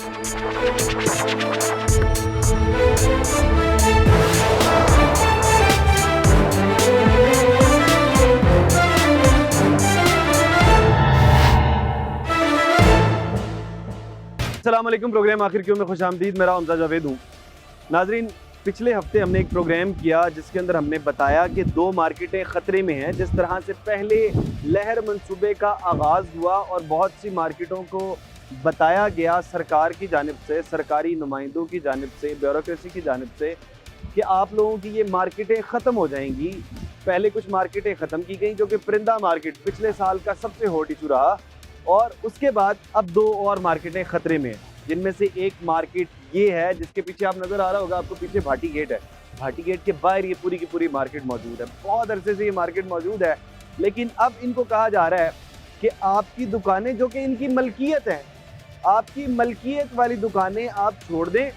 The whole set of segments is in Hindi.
अस्सलामुअलैकुम। प्रोग्राम आखिर क्यों में खुशामदीद। मेरा हमजा जावेद हूँ। नाजरीन, पिछले हफ्ते हमने एक प्रोग्राम किया जिसके अंदर हमने बताया कि दो मार्केटें ख़तरे में हैं। जिस तरह से पहले लहर मंसूबे का आगाज़ हुआ और बहुत सी मार्केटों को बताया गया सरकार की जानिब से, सरकारी नुमाइंदों की जानिब से, ब्यूरोक्रेसी की जानिब से कि आप लोगों की ये मार्केटें ख़त्म हो जाएंगी। पहले कुछ मार्केटें ख़त्म की गई जो कि परिंदा मार्केट पिछले साल का सबसे हॉट इशू रहा, और उसके बाद अब दो और मार्केटें ख़तरे में हैं, जिनमें से एक मार्केट ये है जिसके पीछे आप नज़र आ रहा होगा, आपको पीछे भाटी गेट है। भाटी गेट के बाहर ये पूरी की पूरी मार्केट मौजूद है। बहुत अरसे से ये मार्केट मौजूद है, लेकिन अब इनको कहा जा रहा है कि आपकी दुकानें जो कि इनकी मलकियत हैं, आपकी मलकियत वाली दुकानें आप छोड़ दें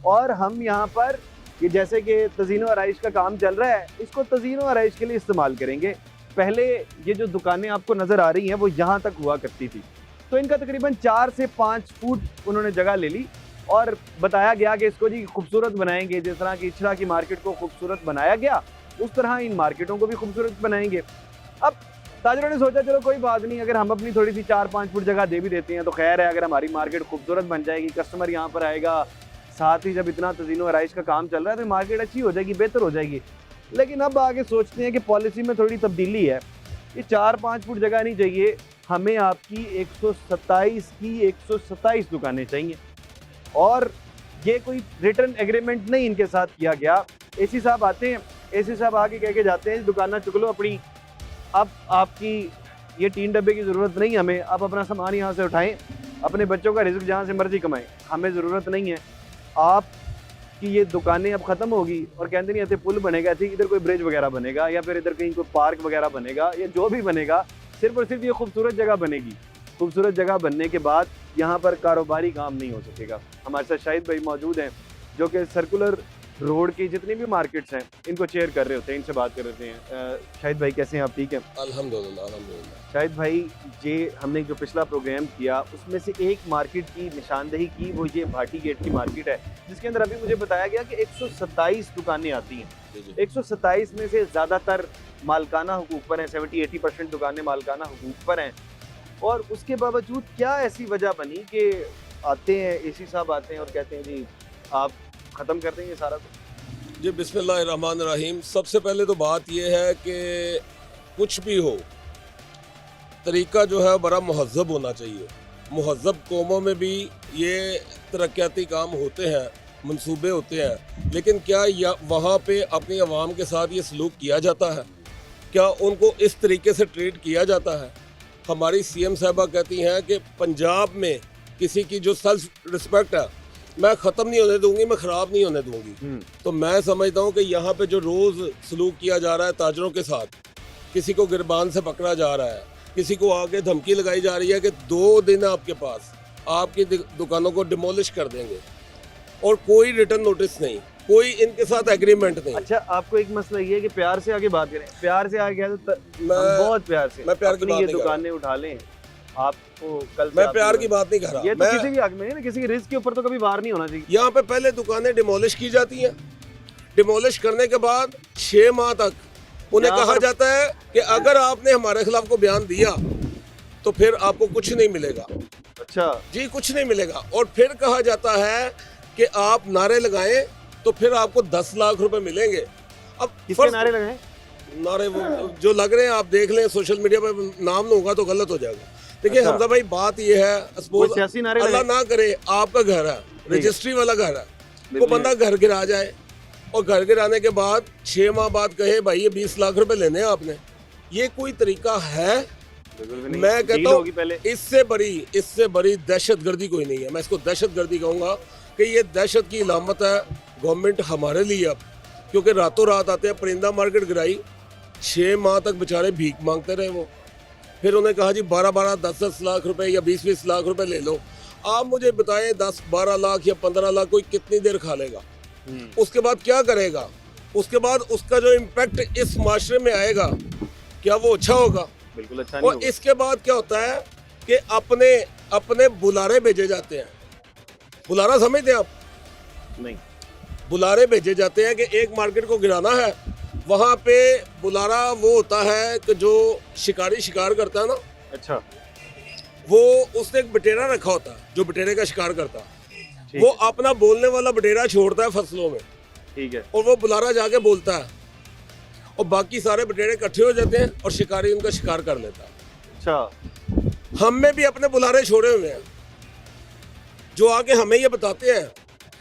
और हम यहाँ पर ये जैसे कि तज़ीनो आराइश का काम चल रहा है, इसको तज़ीनो आराइश के लिए इस्तेमाल करेंगे। पहले ये जो दुकानें आपको नज़र आ रही हैं वो यहाँ तक हुआ करती थी, तो इनका तकरीबन 4 से 5 फुट उन्होंने जगह ले ली और बताया गया कि इसको जी खूबसूरत बनाएंगे। जिस तरह की इचरा की मार्केट को खूबसूरत बनाया गया, उस तरह इन मार्केटों को भी खूबसूरत बनाएंगे। अब ताजरों ने सोचा चलो कोई बात नहीं, अगर हम अपनी थोड़ी सी 4-5 फुट जगह दे भी देते हैं तो खैर है, अगर हमारी मार्केट खूबसूरत बन जाएगी, कस्टमर यहाँ पर आएगा, साथ ही जब इतना तज़ीनो आराइश का काम चल रहा है तो मार्केट अच्छी हो जाएगी, बेहतर हो जाएगी। लेकिन अब आगे सोचते हैं कि पॉलिसी में थोड़ी तब्दीली है, ये 4-5 फुट जगह नहीं चाहिए, हमें आपकी 127 दुकानें चाहिए। और ये कोई रिटर्न एग्रीमेंट नहीं इनके साथ किया गया। एसी साहब आते हैं, एसी साहब आके कह के जाते हैं दुकान चुक लो अपनी, अब आपकी ये 3 डब्बे की ज़रूरत नहीं हमें, आप अपना सामान यहाँ से उठाएं, अपने बच्चों का रिज़्क जहाँ से मर्जी कमाएं, हमें ज़रूरत नहीं है। आप कि ये दुकानें अब ख़त्म होगी और कहते नहीं आते पुल बनेगा, ठीक इधर कोई ब्रिज वगैरह बनेगा या फिर इधर कहीं कोई पार्क वगैरह बनेगा, या जो भी बनेगा सिर्फ और सिर्फ ये खूबसूरत जगह बनेगी। खूबसूरत जगह बनने के बाद यहाँ पर कारोबारी काम नहीं हो सकेगा। हमारे साथ शाहिद भाई मौजूद हैं जो कि सर्कुलर रोड की जितनी भी मार्केट्स हैं इनको चेयर कर रहे होते हैं, इनसे बात कर रहे हैं। शाहिद भाई कैसे हैं आप? ठीक हैं अल्हम्दुलिल्लाह अल्हम्दुलिल्लाह। शाहिद भाई, ये हमने जो पिछला प्रोग्राम किया उसमें से एक मार्केट की निशानदेही की, वो ये भाटी गेट की मार्केट है, जिसके अंदर अभी मुझे बताया गया कि 127 दुकानें आती हैं। 127 में से ज़्यादातर मालकाना हुकूक पर हैं, 70-80% दुकानें मालकाना हुकूक पर हैं। और उसके बावजूद क्या ऐसी वजह बनी कि आते हैं एसी साहब आते हैं और कहते हैं जी आप ख़त्म कर देंगे सारा कुछ? जी बिस्मिल्लाहिर्रहमानिर्रहीम। सबसे पहले तो बात यह है कि कुछ भी हो, तरीका जो है बड़ा महज़्ज़ब होना चाहिए। महज़्ज़ब कौमों में भी ये तरक्याती काम होते हैं, मंसूबे होते हैं, लेकिन क्या वहाँ पे अपनी आवाम के साथ ये सलूक किया जाता है? क्या उनको इस तरीके से ट्रीट किया जाता है? हमारी सीएम साहबा कहती हैं कि पंजाब में किसी की जो सेल्फ रिस्पेक्ट है मैं ख़त्म नहीं होने दूंगी, मैं ख़राब नहीं होने दूंगी। तो मैं समझता हूँ कि यहाँ पे जो रोज़ सलूक किया जा रहा है ताजरों के साथ, किसी को गिरबान से पकड़ा जा रहा है, किसी को आगे धमकी लगाई जा रही है कि 2 दिन आपके पास, आपकी दुकानों को डिमोलिश कर देंगे, और कोई रिटर्न नोटिस नहीं, कोई इनके साथ एग्रीमेंट नहीं। अच्छा, आपको एक मसला ये है कि प्यार से आगे बात करें, प्यार से आगे तो बहुत प्यार से मैं प्यार की बात ये नहीं दुकानें उठा लें। आपको कल मैं प्यार की बात नहीं कर रहा, ये तो किसी भी हक में है ना, किसी रिस्क के ऊपर तो कभी वार नहीं होना चाहिए। यहाँ पे पहले दुकानें डिमोलिश की जाती हैं, डिमोलिश करने के बाद 6 माह तक उन्हें कहा जाता है कि अगर आपने हमारे खिलाफ को बयान दिया तो फिर आपको कुछ नहीं मिलेगा। अच्छा जी, कुछ नहीं मिलेगा। और फिर कहा जाता है कि आप नारे लगाएं तो फिर आपको 10 लाख रुपए मिलेंगे। अब किसके नारे लगाएं? नारे वो जो लग रहे हैं, आप देख लें सोशल मीडिया पर, नाम ना होगा तो गलत हो जाएगा। देखिए हमजा भाई, बात ये है, सपोज अल्लाह ना करे आपका घर है, रजिस्ट्री वाला घर है, वो बंदा घर गिरा जाए और घर गिराने के बाद 6 माह बाद कहे भाई ये 20 लाख रुपए लेने हैं आपने, ये कोई तरीका है? मैं कहता हूँ इससे बड़ी दहशतगर्दी कोई नहीं है। मैं इसको दहशतगर्दी कहूँगा कि ये दहशत की इलामत है गवर्नमेंट हमारे लिए अब, क्योंकि रातों रात आते हैं, परिंदा मार्केट गिराई, 6 माह तक बेचारे भीख मांगते रहे वो, फिर उन्हें कहा जी 12-12, 10-10 लाख रुपए या 20-20 लाख रुपए ले लो। आप मुझे बताएं 10-12 लाख या 15 लाख कोई कितनी देर खा लेगा? उसके बाद क्या करेगा? उसके बाद उसका जो इम्पैक्ट इस माशरे में आएगा, क्या वो अच्छा होगा? बिल्कुल अच्छा नहीं और होगा। इसके बाद क्या होता है कि अपने बुलारे भेजे जाते हैं बुलारा समझते हैं आप? नहीं। बुलारे भेजे जाते हैं कि एक मार्केट को गिराना है, वहाँ पे बुलारा वो होता है कि जो शिकारी शिकार करता है ना, अच्छा, वो उसने एक बटेरा रखा होता है जो बटेरे का शिकार करता है, ठीक वो है, अपना बोलने वाला बटेरा छोड़ता है फसलों में, ठीक है, और वो बुलारा जाके बोलता है, और बाकी सारे बटेरे इकट्ठे हो जाते हैं और शिकारी उनका शिकार कर लेता है। अच्छा, हम में भी अपने बुलारे छोड़े हुए हैं जो आके हमें ये बताते हैं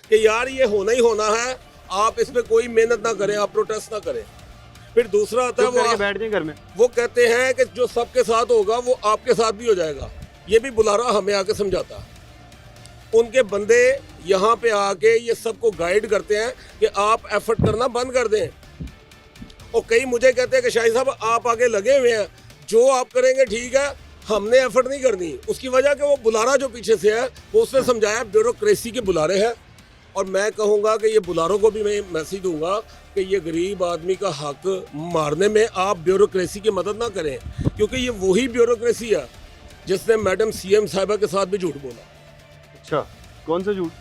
कि यार ये होना ही होना है, आप इसमें कोई मेहनत ना करें, आप प्रोटेस्ट ना करें। फिर दूसरा आता है चुप करके बैठ जाए घर में। वो कहते हैं कि जो सबके साथ होगा वो आपके साथ भी हो जाएगा। ये भी बुलारा हमें आके समझाता है। उनके बंदे यहाँ पे आके ये सबको गाइड करते हैं कि आप एफर्ट करना बंद कर दें। और कई मुझे कहते हैं कि शाहिद साहब आप आगे लगे हुए हैं, जो आप करेंगे ठीक है, हमने एफर्ट नहीं करनी। उसकी वजह कि वो बुलारा जो पीछे से है वो उसने समझाया ब्यूरोक्रेसी के बुलारे हैं। और मैं कहूँगा कि ये बुलारों को भी मैं मैसेज दूंगा कि ये गरीब आदमी का हक मारने में आप ब्यूरोक्रेसी की मदद ना करें, क्योंकि ये वही ब्यूरोक्रेसी है जिसने मैडम सीएम साहिबा के साथ भी झूठ बोला। अच्छा, कौन सा झूठ?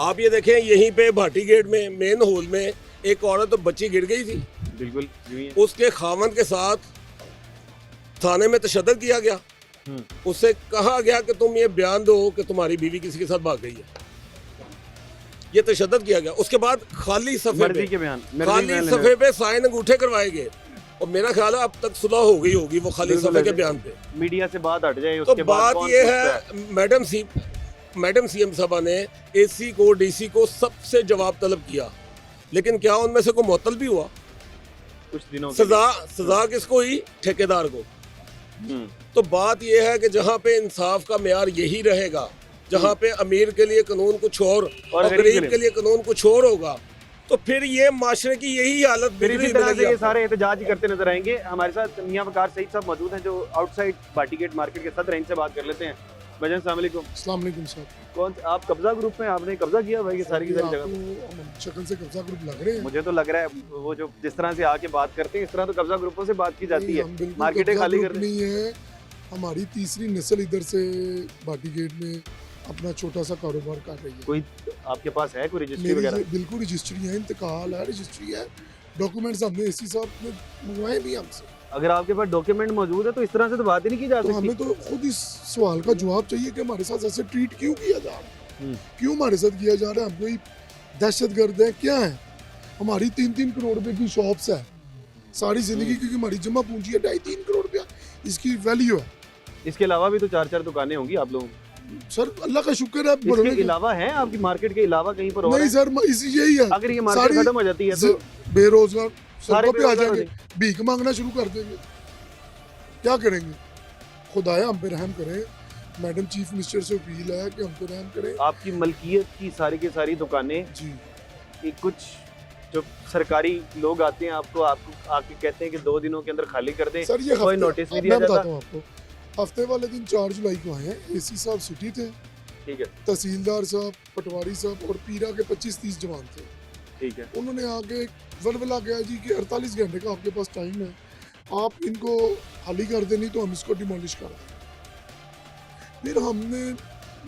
आप ये देखें, यहीं पे भाटी गेट में मेन हॉल में एक औरत तो बच्ची गिर गई थी, बिल्कुल उसके खावंद के साथ थाने में तशद्दुद किया गया। उससे कहा गया कि तुम ये बयान दो कि तुम्हारी बीवी किसी के साथ भाग गई है, ये तशद्दुद किया गया। उसके बाद खाली सफे पे साइन अंगूठे करवाए गए, और मेरा ख्याल है अब तक सुलह हो गई होगी वो खाली सफे के बयान पे। मीडिया से बात हट जाए, तो बात ये है, मैडम सीएम साहबा ने एसी को डीसी को सबसे जवाब तलब किया, लेकिन क्या उनमें से कोई मुअत्तल भी हुआ? कुछ दिनों सजा किसको हुई? ठेकेदार को। तो बात यह है कि जहाँ पे इंसाफ का मेयार यही रहेगा, जहाँ पे अमीर के लिए कानून कुछ और गरीब के लिए कानून कुछ और होगा, तो फिर ये माशरे की यही हालत इसी तरह से ये सारे एहतजाज ही करते नजर आएंगे। हमारे साथ मियां वकार सईद साहब मौजूद हैं जो आउटसाइड भाटी गेट मार्केट के सदर हैं, इनसे बात कर लेते हैं। भाईजान अस्सलाम वालेकुम। अस्सलाम वालेकुम साहब। कौन आप कब्जा ग्रुप में, आपने कब्जा किया भाई ये सारी की सारी जगह? शक्ल से कब्जा ग्रुप लग रहे हैं। मुझे तो लग रहा है वो जो जिस तरह से आके बात करते हैं इस तरह तो कब्जा ग्रुपों से बात की जाती है, मार्केटें खाली कर नहीं है। हमारी तीसरी नस्ल इधर से भाटी गेट में अपना छोटा सा कारोबार कर रही है। कोई आपके पास है कोई रजिस्ट्री वगैरह? बिल्कुल रजिस्ट्री है, इंतकाल है, रजिस्ट्री है, डॉक्यूमेंट्स हमने एसी साहब ने मंगवाए भी हमसे। अगर आपके पास डॉक्यूमेंट मौजूद है तो इस तरह से तो बात ही नहीं की जा सकती। तो हमें तो खुद इस सवाल का जवाब चाहिए कि हमारे साथ ऐसे ट्रीट क्यों किया जा रहा है, क्यों हमारे साथ किया जा रहा है? हम कोई दहशतगर्द है क्या है? हमारी 3-3 करोड़ रुपए की शॉप्स है, सारी जिंदगी की हमारी जमा पूंजी है 2.5-3 करोड़ रुपया इसकी वैल्यू है। इसके अलावा भी तो 4-4 दुकानें होंगी आप लोगों? सर अल्लाह का शुक्र है। इसके अलावा है आपकी मार्केट के अलावा कहीं पर और नहीं सर, इसी यही है। अगर ये मार्केट खत्म हो जाती है तो बेरोजगार सारे पे आ जाएंगे, भीख मांगना शुरू कर देंगे, क्या करेंगे? खुदाया हम पे रहम करें। मैडम चीफ मिनिस्टर से अपील है कि हम पे रहम करें। आपकी मलकियत की सारी की सारी दुकानें जी, कुछ जो सरकारी लोग आते हैं आपको आके कहते हैं कि 2 दिनों के अंदर खाली कर दें, सर ये कोई नोटिस नहीं दिया जाता। आपको हफ्ते वाले दिन 4 जुलाई को आए हैं, एसी साहब सिटी थे, ठीक है, तहसीलदार साहब, पटवारी साहब और पीरा के 25-30 जवान थे, ठीक है। उन्होंने आगे वलवला गया जी कि 48 घंटे का आपके पास टाइम है, आप इनको खाली कर दें, नहीं तो हम इसको डिमोलिश कर दें। फिर हमने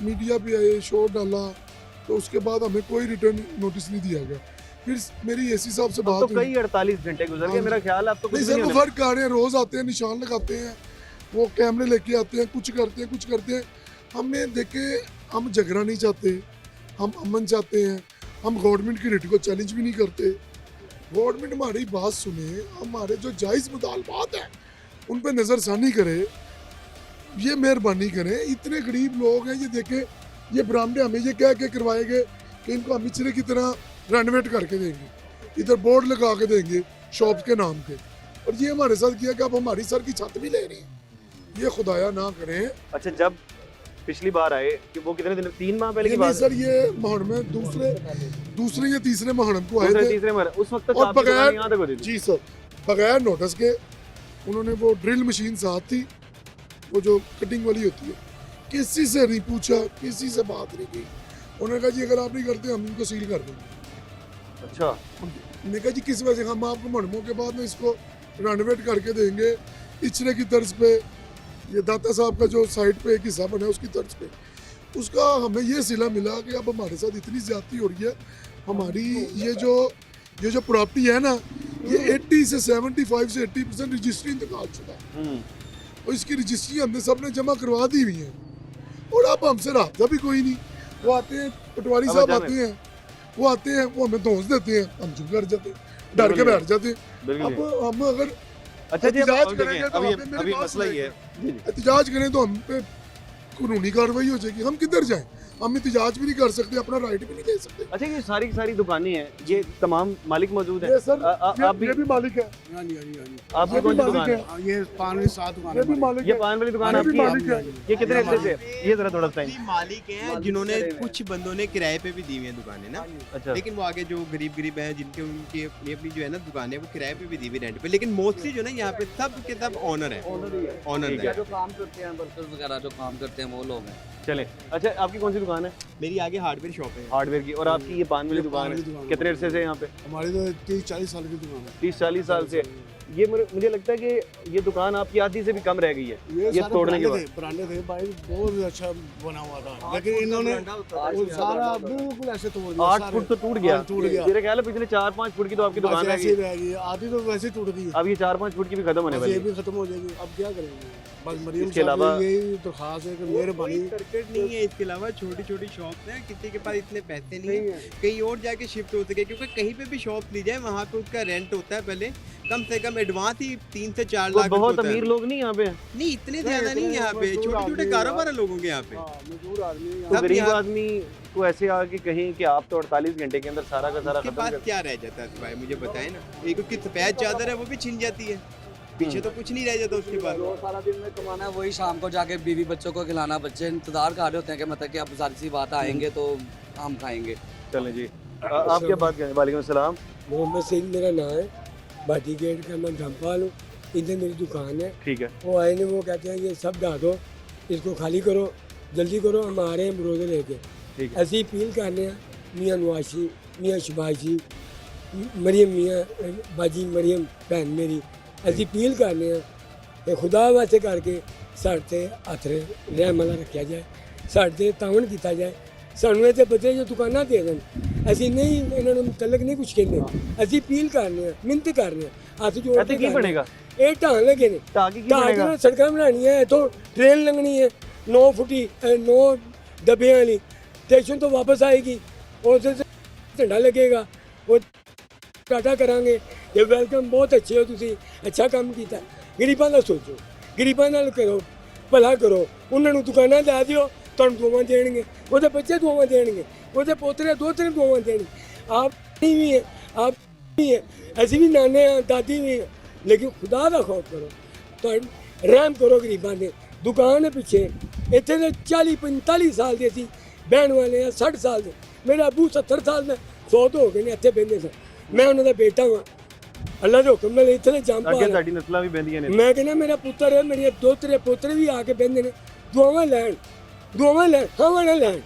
मीडिया पे आए, शोर डाला, तो उसके बाद हमें कोई रिटर्न नोटिस नहीं दिया गया। फिर मेरी एसी साहब से बात तो कई 48 घंटे गुजर गए, मेरा ख्याल आप तो नहीं सर, वो फर्क आ रहे हैं, रोज आते हैं, निशान लगाते हैं, वो कैमरे लेके आते हैं, कुछ करते हैं। हमें देखे, हम झगड़ा नहीं चाहते, हम अमन चाहते हैं, हम गवर्नमेंट की रेट को चैलेंज भी नहीं करते। गवर्नमेंट हमारी बात सुने, हमारे जो जायज़ मुतालबात हैं उन पर नज़रसानी करे, ये मेहरबानी करें। इतने गरीब लोग हैं, ये देखें, ये बरामदे हमें ये कह के करवाए गए कि इनको हम इचरे की तरह रेनोवेट करके देंगे, इधर बोर्ड लगा के देंगे शॉप के नाम के, और ये हमारे साथ किया कि आप हमारी सर की छत भी ले रही हैं। ये खुदाया ना करें। अच्छा, जब पिछली बार आए कि वो कितने दिन, 3 माह पहले की बात सर, ये मुहर्रम में दूसरे या तीसरे मुहर्रम को आए थे, तीसरे मुहर्रम, उस वक्त तक और आपकी दुकान यहाँ तक होती बगैर थी? जी सर, बगैर नोटिस के उन्होंने वो ड्रिल मशीन साथ थी, वो जो कटिंग वाली होती है, किसी से नहीं पूछा, किसी से बात नहीं की। उन्होंने कहा जी अगर आप नहीं करते हम इनको सील कर देंगे। अच्छा, हमने कहा जी किस वजह से? हम आपको मुहर्रमों के बाद में इसको रेनोवेट करके देंगे इचरे की तर्ज पे, ये दाता साहब का जो साइड पे एक हिस्सा बना है उसकी तर्ज पे। उसका हमें ये सिला मिला कि अब हमारे साथ इतनी ज्यादती हो रही है, हमारी ये जो प्रॉपर्टी है ना, ये 80 से 75 से 80% रजिस्ट्री इंतकाल शुदा है और इसकी रजिस्ट्री हमने सबने जमा करवा दी हुई है और अब हमसे रब्ता भी कोई नहीं। वो आते हैं, पटवारी साहब आते हैं, वो आते हैं, वो हमें धौंस देते हैं, हम चुप कर जाते हैं, डर के बैठ जाते हैं। अब हम अगर अच्छा जी, एहतजाज करेंगे तो अभी मसला ही है एहतजाज करें तो हम पे कानूनी कार्रवाई हो जाएगी। हम किधर जाएं? हम एहतजाज भी नहीं कर सकते, अपना राइट भी नहीं दे सकते। अच्छा, ये सारी सारी दुकानें हैं, ये तमाम मालिक मौजूद हैं? ये सर आप भी मालिक है। आपकी कौन सी दुकान है? ये पान वाली 7 दुकान ये भी मालिक ये है। पान वाली दुकान ये भी आपकी मालिक है? है। ये कितने अरसे से? ये जरा थोड़ा टाइम। मालिक हैं जिन्होंने कुछ बंदों ने किराए पे भी दी हुई है दुकानें ना, अच्छा, लेकिन वो आगे जो गरीब हैं जिनके उनकी अपनी अपनी जो है ना दुकानें वो किराए पे भी दी हुई रेंट पे, लेकिन मोस्टली जो ना यहाँ पे सब के सब ऑनर है, ऑनर है। जो काम करते हैं वर्कर्स वगैरह जो काम करते हैं वो लोग हैं। चलें। अच्छा, आपकी कौन सी दुकान है? मेरी आगे हार्डवेयर शॉप है। हार्डवेयर की। और आपकी ये पान वाली दुकान है, कितने अरसे से यहाँ पे? हमारी तो 30-40 साल की दुकान है। 30-40 साल से। ये मुझे लगता है कि ये दुकान आपकी आधी से भी कम रह गई है ये सारे तोड़ने के पुराने बाद। पुराने थे भाई, बहुत अच्छा बना हुआ था, लेकिन इन्होंने वो सारा बिल्कुल ऐसे तोड़ दिया। 8 फुट तो टूट गया। टूट गया। मेरे ख्याल है पिछले 4-5 फुट की तो आपकी दुकान बस रह ऐसे ही गई। रह गई, आधी तो वैसे ही टूट गई। अब ये 4-5 फुट की भी खत्म होने बस वाली ये है। भी खत्म हो जाएगी। अब क्या करेंगे? बस मरियम इसके साहब अलावा- की यही दरख्वास्त है कि मेहरबानी। मार्केट नहीं है, इसके अलावा छोटी छोटी शॉप्स हैं, किसी के पास इतने पैसे नहीं है कहीं और जाके शिफ्ट हो सके, क्योंकि कहीं पे भी शॉप ली जाए वहाँ पे उसका रेंट होता है पहले कम से कम एडवांस ही 3 से 4 तो लाख बहुत होता है। अमीर लोग नहीं यहाँ पे? नहीं इतने ज्यादा नहीं यहाँ पे, मजदूर छोटे छोटे आदमी कारोबार है लोगों के यहाँ पे। मजदूर आदमी तो सब गरीब यहाँ- आदमी को ऐसे आके कहें कि आप तो 48 घंटे के अंदर सारा का सारा उसके खत्म पास कर। क्या रह जाता है भाई, मुझे बताए ना। एक उसकी सफेद चादर है वो भी छिन जाती है, पीछे तो कुछ नहीं रह जाता उसके बाद। जो सारा दिन में कमाना है वही शाम को जाके बीवी बच्चों को खिलाना। बच्चे इंतजार कर रहे होते हैं कि मतलब कि अब सारी सी बात आएंगे तो हम खाएंगे। चलें जी, आप क्या बात करें? वालेकुम सलाम। मोहम्मद सिंह मेरा नाम है, भाटी गेट का मैं धमपाल हूँ। इधर मेरी दुकान है। ठीक है। वो आए ने वो कहते हैं ये सब ढा दो, इसको खाली करो, जल्दी करो, हम आ रहे हैं रोज़े लेके। ठीक है। ऐसी अपील करने हैं मियाँ नवाशी, मियाँ शबाशी, मरियम मियाँ बाजी मरियम भैन मेरी, ऐसी अपील करने हैं कि खुदा वास्ते करके साढ़े हथ रहम वाला रखा जाए, साढ़े तावन किया जाए। सानू इतने बच्चे जो दुकाना दे दें, असी नहीं इन्होंने मुतलक नहीं कुछ कहते, असी अपील करने हैं, मिन्नत करने हैं, हथ जोड़ ऐसे की बनेगा? ये ढान लगे ने, ताकि की बनेगा? सड़क बनानी है, तो ट्रेन लंघनी है 9 फुटी 9 डब्बे वाली, स्टेशन तो वापस आएगी और उसे झंडा लगेगा, वो टाटा करांगे। ये वेलकम, बहुत अच्छे हो तुसी, अच्छा काम किया। गरीबां दा सोचो, गरीबां नाल करो, भला करो, उन्होंने दुकाना ला दिओ, तुहानू दुआवां देणगे, ਉਹਦੇ ਬੱਚੇ ਦੁਆਵਾਂ ਦੇਣਗੇ, ਉਹਦੇ ਪੋਤਰੇ ਦੋਤਰੇ ਦੁਆਵਾਂ ਦੇਣਗੇ। आप नहीं भी है, आप भी है, ऐसे भी नाने हैं, दादी भी है, लेकिन खुदा का खौफ करो, तो रहम करो गरीबां दे। दुकान है पिछे इतने तो 40-45 साल के सी, बहन वाले हैं 60 साल के। मेरे अबू 70 साल में 100 तो हो गए ने, इतने बहते सन। मैं उन्होंने बेटा हाँ, अल्लाह के हुक्म नाल इतने जंप ਅੱਗੇ ਸਾਡੀ ਨਸਲਾਂ ਵੀ ਬੈਂਦੀਆਂ ਨੇ। मैं कहना मेरा पुत्र है, मेरे दोतरे पोतरे भी आके बहते ने, दुआवां लैन, दुआवां लैन, हवा ना लैन।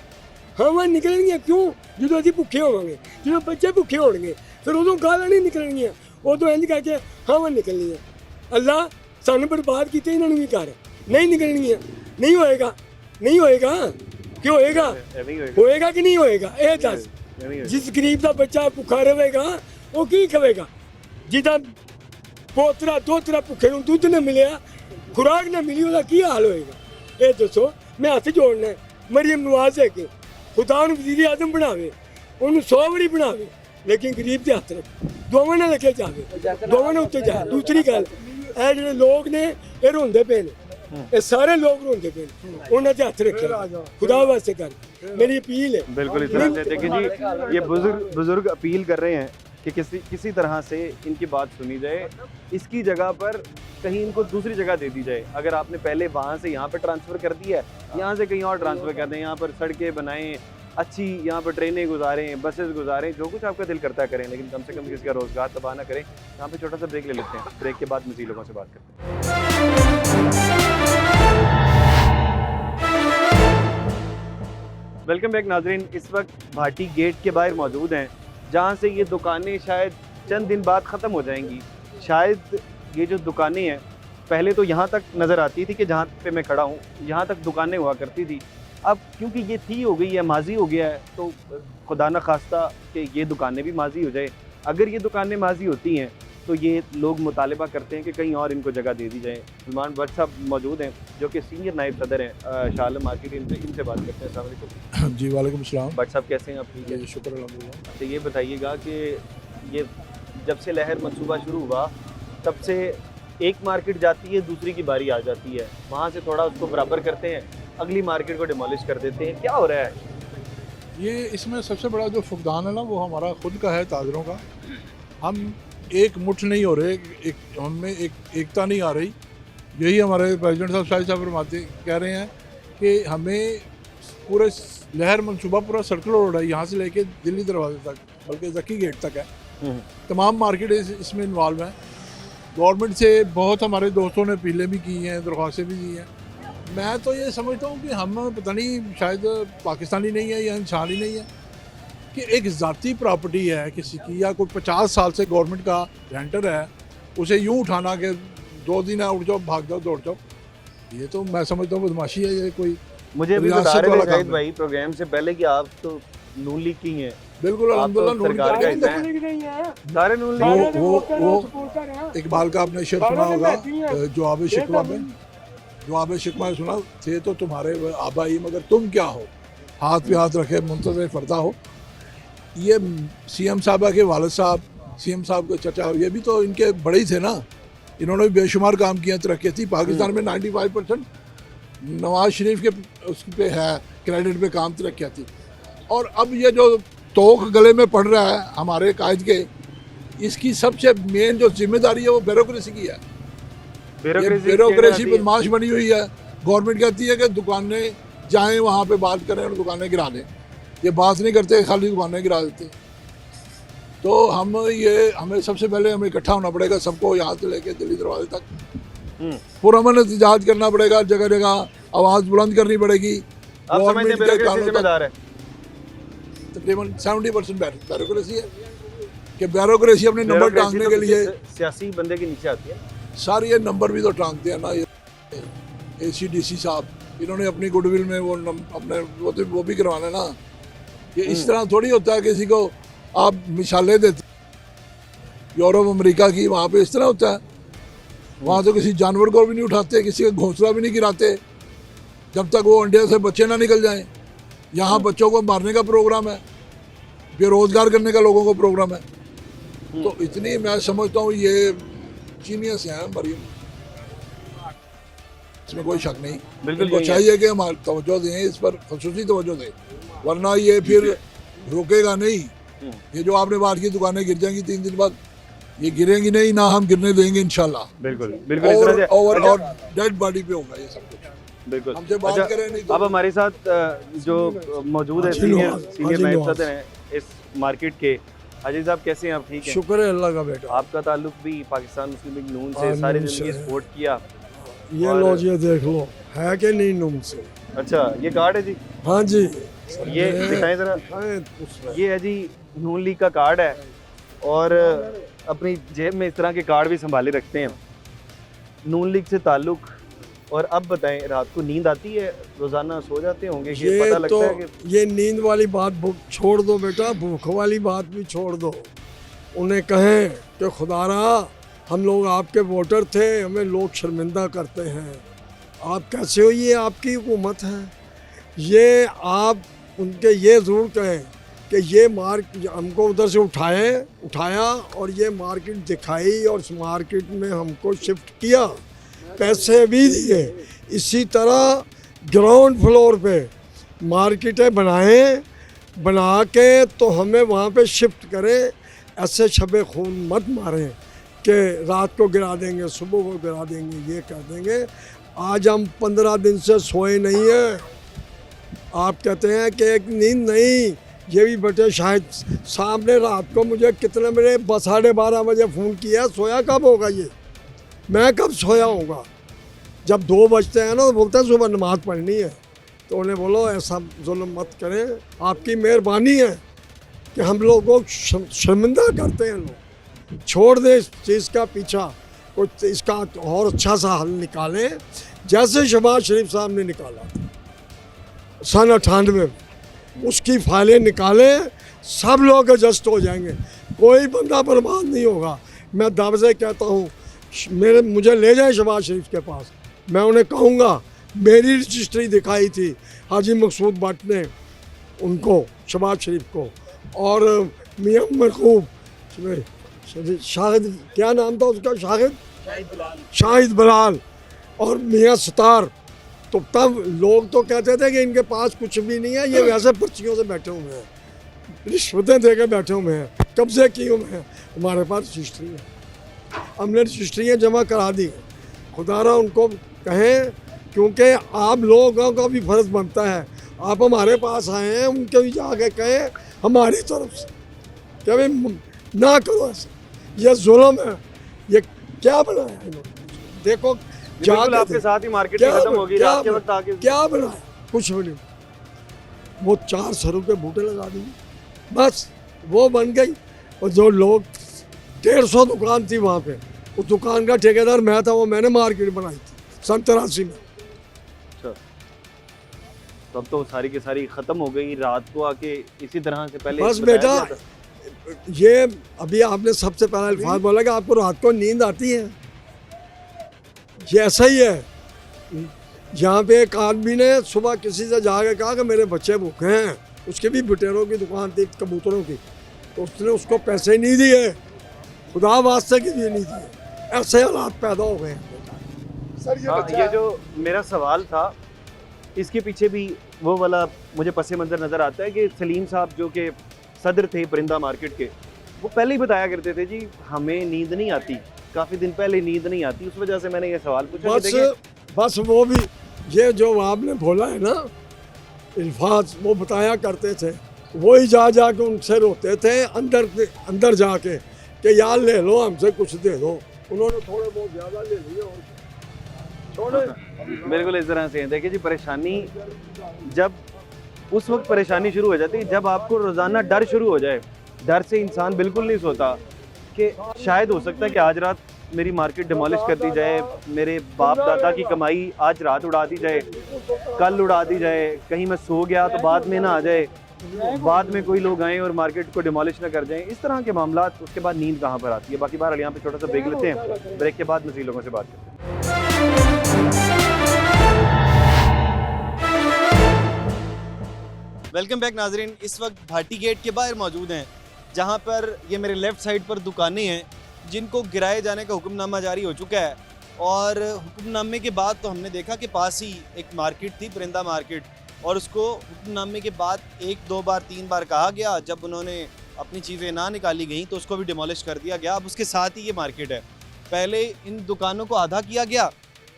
हवा निकलणगियां क्यों? जो असीं भुखे होवांगे, जो बच्चे भुखे होणगे, फिर उदों गालां नहीं निकलणगियां, उदों इंज करके हवा निकलनी है। अल्लाह सानू बर्बाद कीते, इन्हां नूं भी कर, नहीं निकलणगियां, नहीं होएगा, नहीं होएगा, क्यों होएगा? ਐਵੇਂ ਹੀ ਹੋਏਗਾ, होएगा कि नहीं होएगा? ये दस। ਐਵੇਂ ਹੀ ਹੋਏਗਾ। जिस गरीब का बच्चा भुखा रहेगा वो की खाएगा? जिदा पोतरा दोतरा भुखे नूं दुध न मिलिया, खुराक न मिली, उसका की हाल होएगा? ये दसो। मैं हथ जोड़ना है मरियम नवाज है कि खुदा नूं वज़ीर आज़म बनावे, उन्होंने 100 वारी बनावे, लेकिन गरीब के हथ रखे, दोवां नाल रखे जावे, दोवां नाल उत्ते जाए। दूसरी गल, ये जिहड़े लोग ने ये रोंदे पे ने, ये सारे लोग रोंदे पे ने, उन्हां ते हथ रखे खुदा वास्ते कर, मेरी अपील है। बिल्कुल इस तरह से देखिए जी, ये बुजुर्ग अपील कर रहे हैं कि किसी तरह से इनकी बात सुनी जाए, इसकी जगह पर कहीं इनको दूसरी जगह दे दी जाए। अगर आपने पहले वहाँ से यहाँ पे ट्रांसफ़र कर दिया है, यहाँ से कहीं और ट्रांसफ़र कर दें, यहाँ पर सड़कें बनाएं, अच्छी यहाँ पर ट्रेनें गुजारें, बसेस गुजारें, जो कुछ आपका दिल करता है करें, लेकिन कम से कम किसी का रोज़गार तबाह ना करें। यहाँ पे छोटा सा ब्रेक ले लेते हैं, ब्रेक के बाद मज़ीद लोगों से बात करते हैं। वेलकम बैक नाजरीन, इस वक्त भाटी गेट के बाहर मौजूद हैं, जहाँ से ये दुकानें शायद चंद दिन बाद ख़त्म हो जाएंगी। शायद ये जो दुकानें हैं, पहले तो यहाँ तक नज़र आती थी कि जहाँ पे मैं खड़ा हूँ यहाँ तक दुकानें हुआ करती थी, अब क्योंकि ये थी हो गई है, माजी हो गया है, तो खुदा न खास्ता कि ये दुकानें भी माजी हो जाए। अगर ये दुकानें माजी होती हैं तो ये लोग मुतालबा करते हैं कि कहीं और इनको जगह दे दी जाए। सलमान भट्ट साहब मौजूद हैं जो कि सीनियर नायब सदर हैं शाह आलम मार्केट, इनसे बात करते हैं। अस्सलाम वालेकुम जी वालेकुम सलाम। भट्ट साहब कैसे हैं आप? ठीक है, शुक्र अल्हम्दुलिल्लाह। तो ये बताइएगा कि ये जब से लहर मंसूबा शुरू हुआ तब से एक मार्केट जाती है, दूसरी की बारी आ जाती है, वहाँ से थोड़ा उसको बराबर करते हैं, अगली मार्केट को डिमोलिश कर देते हैं, क्या हो रहा है? ये इसमें सबसे बड़ा जो फुकदान है ना वो हमारा खुद का है, ताजरों का। हम एक मुठ नहीं हो रहे, हमें एकता नहीं आ रही। यही हमारे प्रेसिडेंट साहब शाहिद साहब फरमाते कह रहे हैं कि हमें पूरे लहर मंसूबा पूरा सर्कल रोड है, यहाँ से लेके दिल्ली दरवाजे तक, बल्कि जकी गेट तक है। तमाम मार्केट इसमें इन्वॉल्व हैं। गवर्नमेंट से बहुत हमारे दोस्तों ने अपीलें भी की हैं, दरख्वास्तें भी दी हैं। मैं तो ये समझता हूँ कि हम पता नहीं शायद पाकिस्तानी नहीं है या इंसान ही नहीं है कि एक ज़ाती प्रॉपर्टी है किसी की, या कोई 50 साल से गवर्नमेंट का रेंटर है, उसे यूँ उठाना कि 2 दिन है उठ जाओ भाग जाओ दौड़ जाओ, ये तो मैं समझता हूँ बदमाशी है। ये कोई मुझे अभी रियासत बता रहे वाला थे शाहिद काम है। भाई प्रोग्राम से पहले कि आप तो नून लीग की हैं। बिल्कुल आप तो अल्हम्दुलिल्लाह सरकार का हिस्सा हैं। सारे नून लीग वो इकबाल का आपने शेर सुना होगा, जवाब शिकवा में, जवाब शिकवा सुना थे तो तुम्हारे आबाई मगर तुम क्या हो, हाथ पे हाथ रखे मुंतज़िर फरदा हो। ये सीएम साहबा के वालिद साहब, सीएम साहब के चचा, ये भी तो इनके बड़े ही थे ना, इन्होंने भी बेशुमार काम किया, तरक्की थी पाकिस्तान में। 95% नवाज शरीफ के उस पे है क्रेडिट पे काम, तरक्की थी। और अब ये जो तोख गले में पड़ रहा है हमारे कायद के, इसकी सबसे मेन जो जिम्मेदारी है वो ब्यूरोक्रेसी की है। ब्यूरोक्रेसी बदमाश बनी हुई है। गवर्नमेंट कहती है कि दुकानें जाएं वहाँ पे बात करें और दुकानें गिरा दें, ये बात नहीं करते, खाली दुकानें गिरा देते। तो हमें सबसे पहले हमें इकट्ठा होना पड़ेगा, सबको यहाँ से लेके दिल्ली दरवाजे तक पुरअमन एहतजाज करना पड़ेगा, जगह जगह आवाज़ बुलंद करनी पड़ेगी। आप समझते हैं ब्यूरोक्रेसी जिम्मेदार है? तकरीबन 70% ब्यूरोक्रेसी है कि ब्यूरोक्रेसी अपने नंबर टांगने के लिए सियासी बंदे के नीचे आती है। सारे ये नंबर भी तो टांगते हैं ना, ये ACDC साहब, इन्होंने अपनी गुडविल में वो अपने वो भी करवाना ना। ये इस तरह थोड़ी होता है किसी को आप मिसालें देते, यूरोप अमेरिका की, वहाँ पे इस तरह होता है। वहाँ तो किसी जानवर को भी नहीं उठाते, किसी का घोंसला भी नहीं गिराते जब तक वो अंडे से बच्चे ना निकल जाएं। यहाँ बच्चों को मारने का प्रोग्राम है, बेरोजगार करने का लोगों को प्रोग्राम है। तो इतनी मैं समझता हूँ ये जीनियस है मरियम, इसमें कोई शक नहीं। बिल्कुल चाहिए कि हम तवज्जो दें, इस पर खसूसी तवज्जो दें, वरना ये फिर रुकेगा नहीं। ये जो आपने बात की दुकानें गिर जाएंगी 3 दिन बाद, ये गिरेंगी नहीं ना, हम गिरने देंगे इंशाल्लाह। बिल्कुल बिल्कुल और डेड बॉडी पे होगा ये सब कुछ। बिल्कुल हमसे बात करें नहीं तो। अब हमारे साथ जो मौजूद है सीनियर नायब सदर हैं इस मार्केट के, अजीज साहब कैसे हैं आप? ठीक हैं, शुक्र है अल्लाह का बेटा। आपका ताल्लुक भी पाकिस्तान मुस्लिम लीग नून से सारी जिंदगी सपोर्ट किया। ये लो जी, देख लो है कि नहीं नून से। अच्छा, ये कार्ड है जी? हाँ जी, ये दिखाएं जरा। ये है जी नून लीग का कार्ड है, और अपनी जेब में इस तरह के कार्ड भी संभाले रखते हैं नून लीग से ताल्लुक। और अब बताएं, रात को नींद आती है? रोजाना सो जाते होंगे कि पता लगता है कि ये नींद वाली बात छोड़ दो बेटा, भूख वाली बात भी छोड़ दो। उन्हें कहें कि खुदारा हम लोग आपके वोटर थे, हमें लोग शर्मिंदा करते हैं, आप कैसे हो, ये आपकी हुकूमत है। ये आप उनके ये ज़रूर कहें कि ये हमको उधर से उठाया और ये मार्केट दिखाई और इस मार्केट में हमको शिफ्ट किया, पैसे भी दिए। इसी तरह ग्राउंड फ्लोर पे मार्केटें बना के तो हमें वहाँ पे शिफ्ट करें। ऐसे शबे खून मत मारें कि रात को गिरा देंगे, सुबह को गिरा देंगे, ये कर देंगे। आज हम 15 दिन से सोए नहीं हैं। आप कहते हैं कि एक नींद नहीं, ये भी बेटे शायद साहब ने रात को मुझे कितने बजे 12:30 बजे फ़ोन किया, सोया कब होगा ये, मैं कब सोया होगा। जब 2 बजते हैं ना तो बोलते हैं सुबह नमाज़ पढ़नी है। तो उन्हें बोलो ऐसा जुल्म मत करें, आपकी मेहरबानी है कि हम लोगों को शर्मिंदा करते हैं लोग। छोड़ दें इस चीज़ का पीछा, कुछ इसका और अच्छा सा हल निकालें जैसे शहबाज शरीफ साहब ने निकाला। सन 98 उसकी फाइलें निकालें, सब लोग एडजस्ट हो जाएंगे, कोई बंदा बर्बाद नहीं होगा। मैं दाव से कहता हूँ, मुझे ले जाएं शहबाज शरीफ के पास, मैं उन्हें कहूँगा मेरी रजिस्ट्री दिखाई थी हाजी मकसूद भट्ट ने उनको, शहबाज शरीफ को, और मियाँ मरकूब शाहिद, क्या नाम था उसका, शाहिद बलाल और मियाँ सतार। तो तब लोग तो कहते थे कि इनके पास कुछ भी नहीं है, ये वैसे पर्चियों से बैठे हुए हैं, रिश्वतें दे के बैठे हुए हैं, कब्जे किए हुए हैं। हमारे पास रजिस्ट्री है, हमने रजिस्ट्रियाँ जमा करा दी। खुदारा उनको कहें, क्योंकि आप लोगों का भी फर्ज बनता है, आप हमारे पास आए हैं, उनके भी जाके कहें हमारी तरफ से कि भाई ना करो ऐसा, ये जुल्म है, ये क्या बनाया है इन्होंने। देखो बिल्कुल आपके साथ ही मार्केट खत्म होगी रात के वक्त आके, क्या बनाया, कुछ भी नहीं। वो 4 सरों के बूटे लगा दिए, बस वो बन गई। और जो लोग 150 दुकान थी वहाँ पे, उस दुकान का ठेकेदार मैं था, वो मैंने मार्केट बनाई थी सन 83 में। अच्छा, तब तो सारी की सारी खत्म हो गई, रात को आके इसी तरह से पहले बस बेटा, ये अभी आपने सबसे पहला अल्फाज बोला कि आपको रात को नींद आती है, ये ऐसा ही है। यहाँ पे एक आदमी ने सुबह किसी से जाके कहा कि मेरे बच्चे भूखे हैं, उसके भी बुटेरों की दुकान थी, कबूतरों की, तो उसने उसको पैसे नहीं दिए, खुदा वास्ते के लिए नहीं दिए। ऐसे हालात पैदा हो गए सर। ये जो मेरा सवाल था, इसके पीछे भी वो वाला मुझे पस मंज़र नज़र आता है कि सलीम साहब जो कि सदर थे परिंदा मार्केट के, वो पहले ही बताया करते थे जी हमें नींद नहीं आती, काफ़ी दिन पहले नींद नहीं आती, उस वजह से मैंने ये सवाल पूछा। बस वो भी ये जो आपने बोला है ना अल्फाज, वो बताया करते थे, वही जा के उनसे रोते थे अंदर जाके कि यार ले लो हमसे कुछ दे दो। उन्होंने थोड़े बहुत ज़्यादा ले लिए और छोड़े। बिल्कुल इस तरह से देखिए जी, परेशानी जब उस वक्त परेशानी शुरू हो जाती है जब आपको रोज़ाना डर शुरू हो जाए। डर से इंसान बिल्कुल नहीं सोता कि शायद हो सकता है कि आज रात मेरी मार्केट डिमोलिश कर दी जाए, मेरे बाप दादा की कमाई आज रात उड़ा दी जाए, कल उड़ा दी जाए, कहीं मैं सो गया तो बाद में ना आ जाए, बाद में कोई लोग आए और मार्केट को डिमोलिश ना कर जाएं। इस तरह के मामला, उसके बाद नींद कहाँ पर आती है। बाकी बार यहाँ पे छोटा सा ब्रेक लेते हैं, ब्रेक के बाद मज़ीद लोगों से बात करते हैं। वेलकम बैक नाजरीन, इस वक्त भाटी गेट के बाहर मौजूद हैं, जहाँ पर ये मेरे लेफ़्ट साइड पर दुकानें हैं जिनको गिराए जाने का हुक्मनामा जारी हो चुका है। और हुक्मनामे के बाद तो हमने देखा कि पास ही एक मार्केट थी परिंदा मार्केट, और उसको हुक्मनामे के बाद 1, 2 बार 3 बार कहा गया, जब उन्होंने अपनी चीज़ें ना निकाली गई तो उसको भी डिमोलिश कर दिया गया। अब उसके साथ ही ये मार्केट है, पहले इन दुकानों को आधा किया गया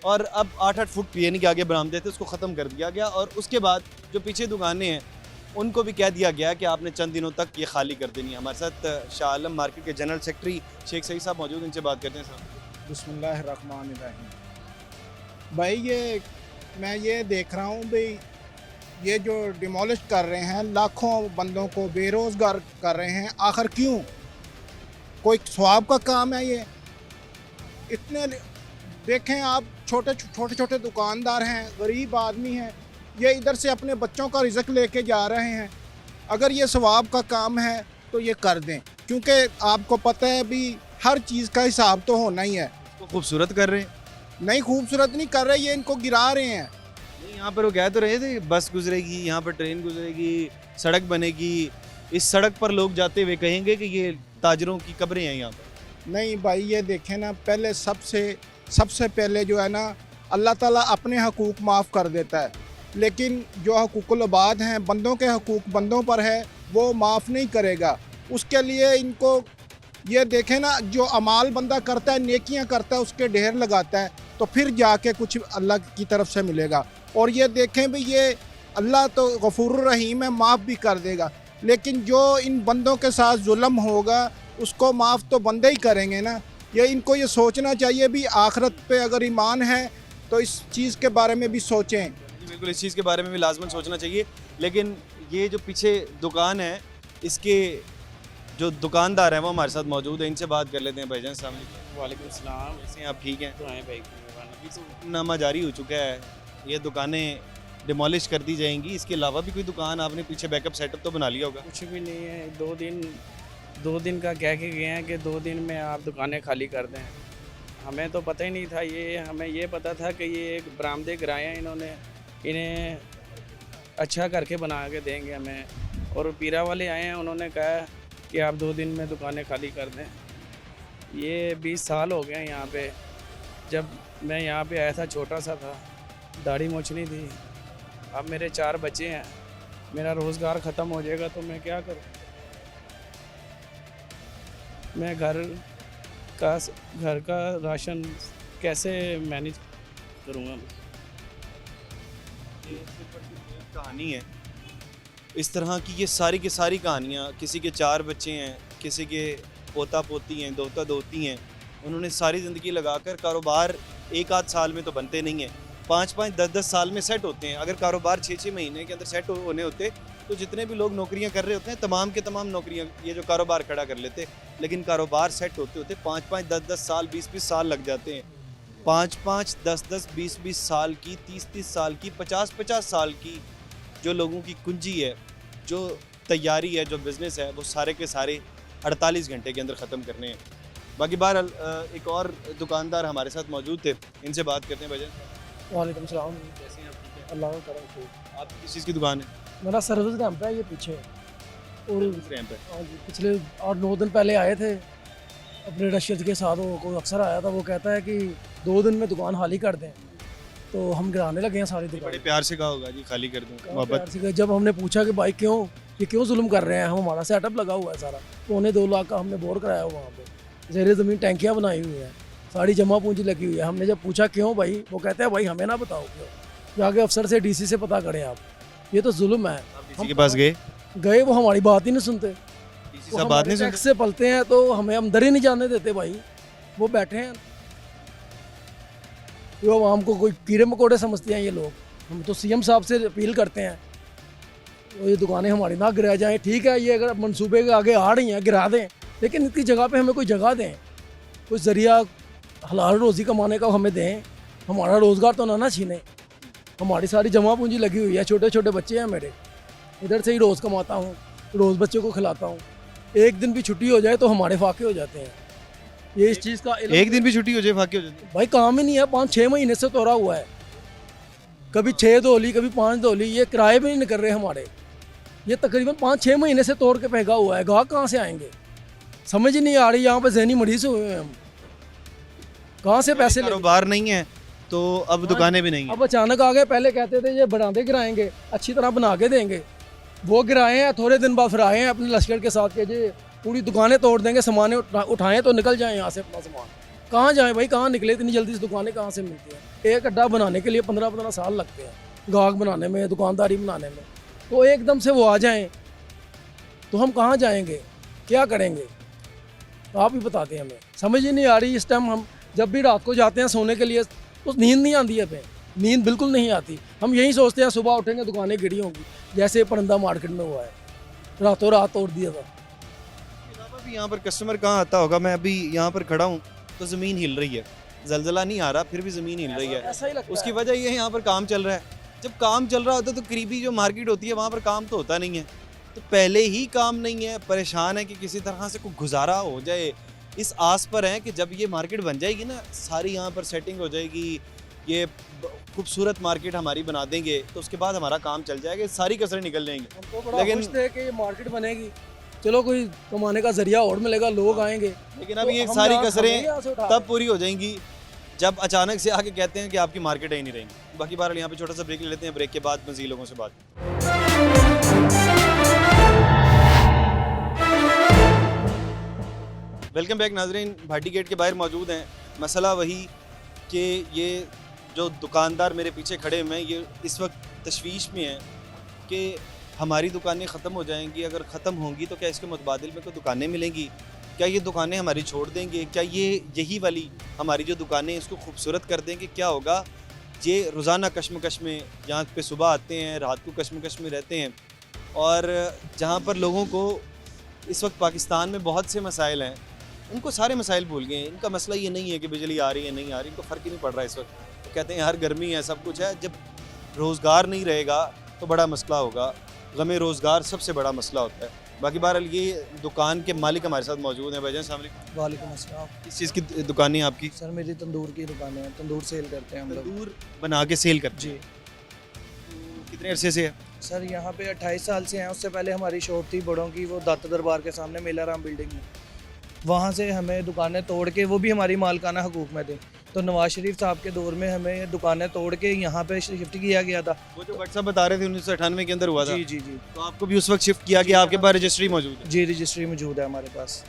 और अब 8-8 फुट यानी कि आगे बरामदे थे उसको ख़त्म कर दिया गया, और उसके बाद जो पीछे दुकानें हैं उनको भी कह दिया गया कि आपने चंद दिनों तक ये खाली कर देनी है। हमारे साथ शाह आलम मार्केट के जनरल सेक्रेटरी शेख सईद साहब मौजूद, इनसे बात करते हैं। साहब बिस्मिल्लाहिर्रहमानिर्रहीम। भाई मैं ये देख रहा हूँ भाई, ये जो डिमोलिश कर रहे हैं, लाखों बंदों को बेरोज़गार कर रहे हैं, आखिर क्यों? कोई स्वाब का काम है ये? इतने देखें आप, छोटे दुकानदार हैं, गरीब आदमी हैं, ये इधर से अपने बच्चों का रिज़्क लेके जा रहे हैं। अगर ये सवाब का काम है तो ये कर दें, क्योंकि आपको पता है भी हर चीज़ का हिसाब तो होना ही है। तो खूबसूरत कर रहे हैं? नहीं, खूबसूरत नहीं कर रहे, ये इनको गिरा रहे हैं। यहाँ पर वो कह तो रहे थे बस गुजरेगी, यहाँ पर ट्रेन गुजरेगी, सड़क बनेगी, इस सड़क पर लोग जाते हुए कहेंगे कि ये ताजरों की कब्रें हैं यहाँ पर। नहीं भाई, ये देखें ना, पहले सबसे पहले जो है ना, अल्लाह ताला अपने हकूक़ माफ़ कर देता है, लेकिन जो हकूक़ुल इबाद हैं, बंदों के हकूक़ बंदों पर है, वो माफ़ नहीं करेगा। उसके लिए इनको ये देखें ना, जो अमाल बंदा करता है, नेकियां करता है, उसके ढेर लगाता है, तो फिर जाके कुछ अल्लाह की तरफ से मिलेगा। और ये देखें भी, ये अल्लाह तो गफूर रहीम है, माफ़ भी कर देगा, लेकिन जो इन बंदों के साथ जुल्म होगा उसको माफ़ तो बंदे ही करेंगे ना। ये इनको ये सोचना चाहिए भी, आखिरत पे अगर ईमान है तो इस चीज़ के बारे में भी सोचें। बिल्कुल, इस चीज़ के बारे में भी लाजमन सोचना चाहिए। लेकिन ये जो पीछे दुकान है, इसके जो दुकानदार हैं वो हमारे साथ मौजूद है, इनसे बात कर लेते हैं। भाईजान अस्सलाम वालेकुम। वालेकुम सलाम। कैसे हैं आप? ठीक हैं? तो आए भाई नामा जारी हो चुका है, ये दुकानें डिमोलिश कर दी जाएंगी। इसके अलावा भी कोई दुकान आपने पीछे बैकअप सेटअप तो बना लिया होगा? कुछ भी नहीं है, 2 दिन का कह के गए हैं कि 2 दिन में आप दुकानें खाली कर दें। हमें तो पता ही नहीं था, हमें ये पता था कि ये एक बरामदे किराए हैं, इन्हें अच्छा करके बना के देंगे हमें। और पीरा वाले आए हैं, उन्होंने कहा कि आप 2 दिन में दुकानें खाली कर दें। ये 20 साल हो गए हैं यहाँ पे। जब मैं यहाँ पे आया था छोटा सा था, दाढ़ी मोचनी थी। अब मेरे 4 बच्चे हैं, मेरा रोज़गार ख़त्म हो जाएगा तो मैं क्या करूँ? मैं घर का राशन कैसे मैनेज करूँगा? कहानी है इस तरह की, ये सारी की सारी कहानियाँ, किसी के 4 बच्चे हैं, किसी के पोता पोती हैं, दोता दोती हैं, उन्होंने सारी ज़िंदगी लगाकर कारोबार 1 आध साल में तो बनते नहीं हैं, 5-5, 10-10 साल में सेट होते हैं। अगर कारोबार 6-6 महीने के अंदर सेट होने होते तो जितने भी लोग नौकरियां कर रहे होते हैं, तमाम के तमाम नौकरियां ये जो कारोबार खड़ा कर लेते। लेकिन कारोबार सेट होते होते 5-5, 10-10 साल, 20-20 साल लग जाते हैं। 5-5, 10-10, 20-20 साल की, 30-30 साल की, 50-50 साल की जो लोगों की कुंजी है, जो तैयारी है, जो बिज़नेस है, वो सारे के सारे 48 घंटे के अंदर ख़त्म करने हैं। बाकी बहरहाल एक और दुकानदार हमारे साथ मौजूद थे, इनसे बात करते हैं। भजन वालेकुम सलाम। कैसे हैं आप? ठीक है। अल्लाह का करम। आप किस चीज़ की दुकान है? मेरा सर्विस रैंप है ये पीछे। और रैंप है। हाँ जी, पिछले 8-9 दिन पहले आए थे अपने रशीद के साथ। वो कोई अफसर आया था, वो कहता है कि 2 दिन में दुकान खाली कर दें। तो हम गिराने लगे हैं सारी दुकान। बड़े प्यार से कहा होगा जी खाली कर दूँ, मोहब्बत। जब हमने पूछा कि भाई क्यों जुल्म कर रहे हैं, हम हमारा सेटअप लगा हुआ है सारा, 2.25 लाख का हमने बोर कराया हुआ वहाँ पे, ज़ेरे ज़मीन टैंकियाँ बनाई हुई हैं, सारी जमा पूंजी लगी हुई है। हमने जब पूछा क्यों भाई, वो कहते हैं भाई हमें ना बताओ क्यों, जाके अफसर से डीसी से पता करें आप, ये तो जुल्म है। डीसी के पास गए, वो हमारी बात ही नहीं सुनते। डीसी साहब बात नहीं सुनते से पलते हैं तो हमें अंदर ही नहीं जाने देते भाई। वो बैठे हैं, वो आवाम को कोई कीड़े मकोड़े समझते हैं ये लोग। हम तो सीएम साहब से अपील करते हैं तो ये दुकानें हमारी ना गिरा जाएं। ठीक है, ये अगर मंसूबे के आगे आ रही हैं गिरा दें, लेकिन इनकी जगह पे हमें कोई जगह दें, कोई ज़रिया हलाल रोज़ी कमाने का हमें दें, हमारा रोज़गार तो ना छीने। हमारी सारी जमा पूंजी लगी हुई है, छोटे छोटे बच्चे हैं मेरे, इधर से ही रोज़ कमाता हूँ, रोज़ बच्चों को खिलाता हूँ। एक दिन भी छुट्टी हो जाए तो हमारे फाके हो जाते हैं। ये इस चीज़ का एक दिन भी छुट्टी हो जाए फाके हो जाते हैं भाई, काम ही नहीं है। 5-6 महीने से तोड़ा हुआ है, कभी 6 धोली, कभी 5 धोली, ये किराए भी नहीं कर रहे हमारे। ये तकरीबन 5-6 महीने से तोड़ के फेंका हुआ है। गाहक कहाँ से आएंगे, समझ ही नहीं आ रही। यहाँ पे ज़हनी मरीज हुए हैं हम, कहाँ से पैसे कारोबार नहीं है तो अब दुकानें भी नहीं है। अब अचानक आ गए। पहले कहते थे ये बरामदे गिराएंगे, अच्छी तरह बना के देंगे, वो गिराए हैं। थोड़े दिन बाद फिर आए हैं अपने लश्कर के साथ के जी पूरी दुकानें तोड़ देंगे, सामान उठाएं तो निकल जाएं यहाँ से अपना सामान। कहाँ जाएं भाई, कहाँ निकले, इतनी जल्दी से दुकानें कहाँ से मिलती हैं? एक अड्डा बनाने के लिए 15-15 साल लगते हैं, गाहक बनाने में, दुकानदारी बनाने में। तो एकदम से वो आ जाएं तो हम कहाँ जाएंगे, क्या करेंगे? आप ही बताते हैं, हमें समझ ही नहीं आ रही। इस टाइम हम जब भी रात को जाते हैं सोने के लिए तो नींद नहीं आती है, पे नींद बिल्कुल नहीं आती। हम यही सोचते हैं सुबह उठेंगे दुकानें गिरी होंगी, जैसे परंदा मार्केट में हुआ है, रातों रात तोड़ दिया था। भी यहाँ पर कस्टमर कहाँ आता होगा? मैं अभी यहाँ पर खड़ा हूँ तो ज़मीन हिल रही है, जलजला नहीं आ रहा, फिर भी ज़मीन हिल रही है। उसकी वजह ये है यहाँ पर काम चल रहा है। जब काम चल रहा होता है तो करीबी जो मार्केट होती है वहाँ पर काम तो होता नहीं है। तो पहले ही काम नहीं है, परेशान है कि किसी तरह से कोई गुजारा हो जाए। इस आस पर है कि जब ये मार्केट बन जाएगी ना, सारी यहाँ पर सेटिंग हो जाएगी, ये खूबसूरत मार्केट हमारी बना देंगे तो उसके बाद हमारा काम चल जाएगा, सारी कसरें निकल जाएंगी। लेकिन कि ये मार्केट बनेगी, चलो कोई कमाने का जरिया और मिलेगा, लोग आएंगे। लेकिन अब ये सारी कसरें तब पूरी हो जाएंगी जब अचानक से आके कहते हैं कि आपकी मार्केट ही नहीं रहेंगी। बाकी बार यहाँ पे छोटा सा ब्रेक ले लेते हैं, ब्रेक के बाद मज़ीद लोगों से बात। वेलकम बैक नाजरीन, भाटी गेट के बाहर मौजूद हैं। मसला वही कि ये जो दुकानदार मेरे पीछे खड़े हुए हैं, ये इस वक्त तशवीश में हैं कि हमारी दुकानें ख़त्म हो जाएंगी। अगर ख़त्म होंगी तो क्या इसके मुतबादिल में कोई दुकानें मिलेंगी? क्या ये दुकानें हमारी छोड़ देंगे? क्या ये यही वाली हमारी जो दुकानें इसको खूबसूरत कर देंगे? क्या होगा? ये रोज़ाना कश्मकश में यहाँ पे सुबह आते हैं, रात को कश्मकश में रहते हैं। और जहाँ पर लोगों को इस वक्त पाकिस्तान में बहुत से मसाइल हैं, उनको सारे मसाइल भूल गए हैं। इनका मसला ये नहीं है कि बिजली आ रही है नहीं आ रही, इनको फ़र्क ही नहीं पड़ रहा है इस वक्त। तो कहते हैं हर गर्मी है, सब कुछ है। जब रोज़गार नहीं रहेगा तो बड़ा मसला होगा। गमे रोज़गार सबसे बड़ा मसला होता है। बाकी बहरहाल ये दुकान के मालिक हमारे साथ मौजूद हैं। भाईजान अस्सलाम वालेकुम। वालेकुम अस्सलाम। किस चीज़ की दुकान है आपकी? सर मेरी तंदूर की दुकान है, तंदूर सेल करते हैं हम लोग। तंदूर बना के सेल करते जी हैं। तो कितने अरसे से है? सर यहाँ पे 28 साल से हैं। उससे पहले हमारी शॉप थी बड़ों की, वो दाता दरबार के सामने मेलाराम बिल्डिंग में। वहाँ से हमें दुकानें तोड़ के, वो भी हमारी मालकाना हकूक में थे, तो नवाज शरीफ साहब के दौर में हमें दुकानें तोड़ के यहाँ पे शिफ्ट किया गया था। वो जो व्हाट्सएप बता रहे थे 1998 के अंदर हुआ था। जी जी जी तो आपको भी उस वक्त शिफ्ट किया गया, आपके पास रजिस्ट्री मौजूद है? जी रजिस्ट्री मौजूद है हमारे पास।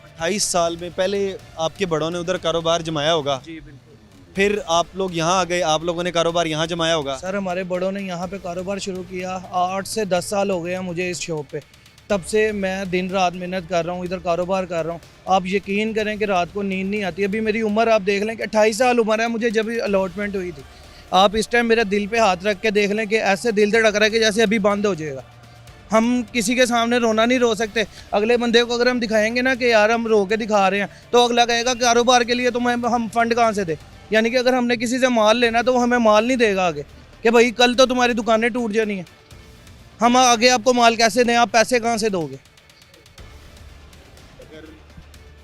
28 साल में पहले आपके बड़ों ने उधर कारोबार जमाया होगा, जी बिल्कुल। फिर आप लोग यहाँ आ गए, आप लोगों ने कारोबार यहाँ जमाया होगा। सर हमारे बड़ों ने यहाँ पे कारोबार शुरू किया, 8 से 10 साल हो गए हैं मुझे इस शॉप पे। तब से मैं दिन रात मेहनत कर रहा हूँ, इधर कारोबार कर रहा हूँ। आप यकीन करें कि रात को नींद नहीं आती। अभी मेरी उम्र आप देख लें कि 28 साल उम्र है मुझे जब अलॉटमेंट हुई थी। आप इस टाइम मेरे दिल पे हाथ रख के देख लें कि ऐसे दिल धड़क रहा है कि जैसे अभी बंद हो जाएगा। हम किसी के सामने रोना नहीं रो सकते। अगले बंदे को अगर हम दिखाएंगे ना कि यार हम रो के दिखा रहे हैं, तो अगला कहेगा कारोबार के लिए तुम्हें हम फंड कहाँ से दे। यानी कि अगर हमने किसी से माल लेना तो वो हमें माल नहीं देगा आगे कि भाई कल तो तुम्हारी दुकानें टूट जानी है। हम आगे आपको माल कैसे दें, आप पैसे कहाँ से दोगे?